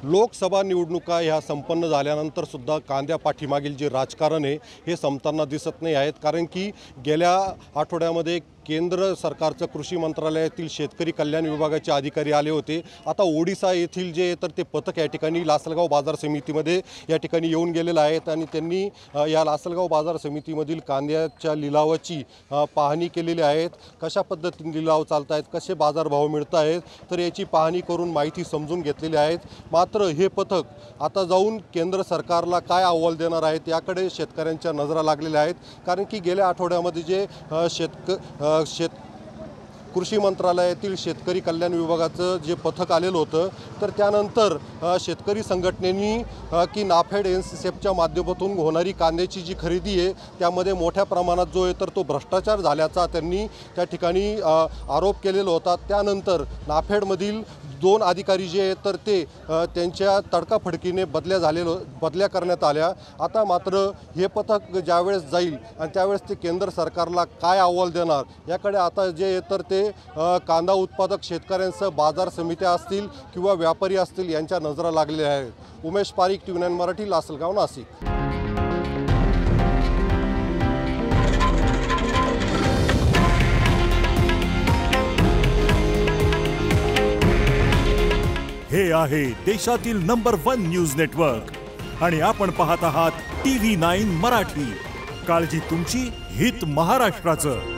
लोकसभा निवडणुका ह्या संपन्न झाल्यानंतर सुद्धा कांद्या पाठीमागील जे राजकारण आहे हे संपताना दिसत नाही आहेत। कारण की गेल्या आठवड्यामध्ये केंद्र सरकारचं कृषी मंत्रालयातील शेतकरी कल्याण विभागाचे अधिकारी आले होते। आता ओडिशा येथील जे तर ते पथक या ठिकाणी लासलगाव बाजार समितीमध्ये या ठिकाणी येऊन गेलेलं आहेत आणि त्यांनी या लासलगाव बाजार समितीमधील कांद्याच्या लिलावाची पाहणी केलेली आहे। कशा पद्धतीने लिलाव चालत आहेत, कसे बाजारभाव मिळत आहेत, तर याची पाहणी करून माहिती समजून घेतलेली आहे। मात्र हे पथक आता जाऊन केंद्र सरकारला काय अहवाल देणार आहेत याकडे शेतकऱ्यांच्या नजरा लागलेल्या आहेत। कारण की गेल्या आठवड्यामध्ये जे कृषी मंत्रालयातील शेतकरी कल्याण विभागाचं जे पथक आलेलं होतं, तर त्यानंतर शेतकरी संघटनेनी की नाफेड एनसीसीएफच्या माध्यमातून होणारी कांद्याची जी खरेदी आहे त्यामध्ये मोठ्या प्रमाणात जो आहे तर तो भ्रष्टाचार झाल्याचा त्यांनी त्या ठिकाणी आरोप केलेला होता। त्यानंतर नाफेडमधील 2 अधिकारी जे आहेत तर ते त्यांच्या तडकाफडकीने बदल्या करण्यात आल्या। आता मात्र हे पथक ज्यावेळेस जाईल आणि त्यावेळेस ते केंद्र सरकारला काय अहवाल देणार याकडे आता जे तर ते कांदा उत्पादक शेतकऱ्यांसह बाजार समित्या असतील किंवा व्यापारी असतील यांच्या नजरा लागलेल्या आहेत। उमेश पारीख, TV9 मराठी, लासलगाव, नाशिक। हे आहे देशातील नंबर 1 न्यूज नेटवर्क आणि आपण पाहत आहात TV9 मराठी। काळजी तुमची, हित महाराष्ट्राचं।